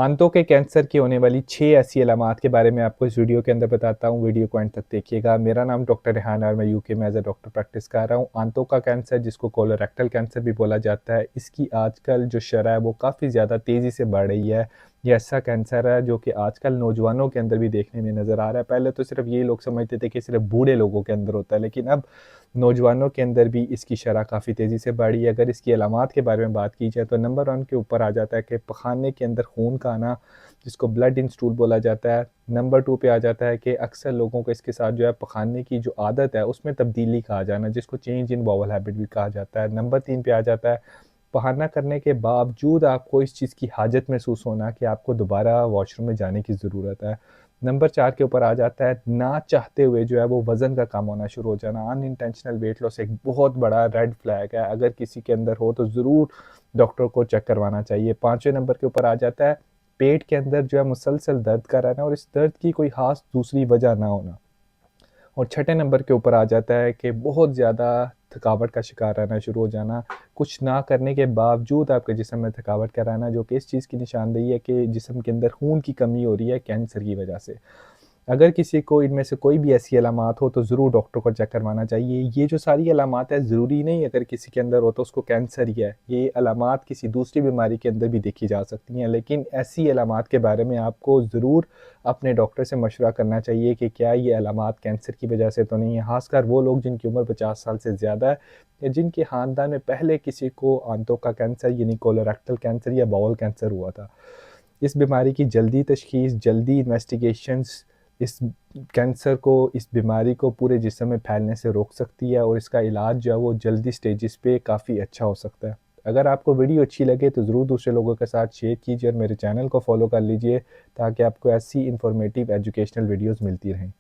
आंतों के कैंसर की होने वाली 6 ऐसी अलामात के बारे में आपको इस वीडियो के अंदर बताता हूँ। वीडियो को एंड तक देखिएगा। मेरा नाम डॉक्टर रेहान है और मैं यूके में एज अ डॉक्टर प्रैक्टिस कर रहा हूँ। आंतों का कैंसर, जिसको कोलोरेक्टल कैंसर भी बोला जाता है, इसकी आजकल जो शरह है वो काफ़ी ज़्यादा तेज़ी से बढ़ रही है। ये ऐसा कैंसर है जो कि आजकल नौजवानों के अंदर भी देखने में नज़र आ रहा है। पहले तो सिर्फ ये लोग समझते थे कि सिर्फ बूढ़े लोगों के अंदर होता है, लेकिन अब नौजवानों के अंदर भी इसकी शरह काफ़ी तेज़ी से बढ़ी है। अगर इसकी अलामात के बारे में बात की जाए तो नंबर 1 के ऊपर आ जाता है कि पखाने के अंदर खून का आना, जिसको ब्लड इन स्टूल बोला जाता है। नंबर 2 पे आ जाता है कि अक्सर लोगों को इसके साथ जो है पखाने की जो आदत है उसमें तब्दीली कहा जाना, जिसको चेंज इन बाउल हैबिट भी कहा जाता है। नंबर 3 पे आ जाता है पखाना करने के बावजूद आपको इस चीज़ की हाजत महसूस होना कि आपको दोबारा वॉशरूम में जाने की ज़रूरत है। नंबर 4 के ऊपर आ जाता है ना चाहते हुए जो है वो वज़न का कम होना शुरू हो जाना। अनइंटेंशनल वेट लॉस एक बहुत बड़ा रेड फ्लैग है। अगर किसी के अंदर हो तो ज़रूर डॉक्टर को चेक करवाना चाहिए। 5वें नंबर के ऊपर आ जाता है पेट के अंदर जो है मुसलसल दर्द का रहना और इस दर्द की कोई ख़ास दूसरी वजह ना होना। और छठे नंबर के ऊपर आ जाता है कि बहुत ज़्यादा थकावट का शिकार रहना शुरू हो जाना। कुछ ना करने के बावजूद आपके जिस्म में थकावट का रहना, जो कि इस चीज़ की निशानदेही है कि जिस्म के अंदर खून की कमी हो रही है कैंसर की वजह से। अगर किसी को इनमें से कोई भी ऐसी अलामात हो तो ज़रूर डॉक्टर को चेक करवाना चाहिए। ये जो सारी अलामात है, ज़रूरी नहीं अगर किसी के अंदर हो तो उसको कैंसर ही है। ये अलामात किसी दूसरी बीमारी के अंदर भी देखी जा सकती हैं, लेकिन ऐसी अलामात के बारे में आपको ज़रूर अपने डॉक्टर से मशवरा करना चाहिए कि क्या ये अलामात कैंसर की वजह से तो नहीं है। ख़ासकर वो लोग जिनकी उम्र 50 साल से ज़्यादा है या जिनके ख़ानदान में पहले किसी को आंतों का कैंसर यानी कोलोरेक्टल कैंसर या बाउल कैंसर हुआ था। इस बीमारी की जल्दी तशख़ीस, जल्दी इन्वेस्टिगेशंस इस कैंसर को, इस बीमारी को पूरे जिस्म में फैलने से रोक सकती है और इसका इलाज जो है वो जल्दी स्टेजेस पे काफ़ी अच्छा हो सकता है। अगर आपको वीडियो अच्छी लगे तो ज़रूर दूसरे लोगों के साथ शेयर कीजिए और मेरे चैनल को फॉलो कर लीजिए ताकि आपको ऐसी इन्फॉर्मेटिव एजुकेशनल वीडियोज़ मिलती रहें।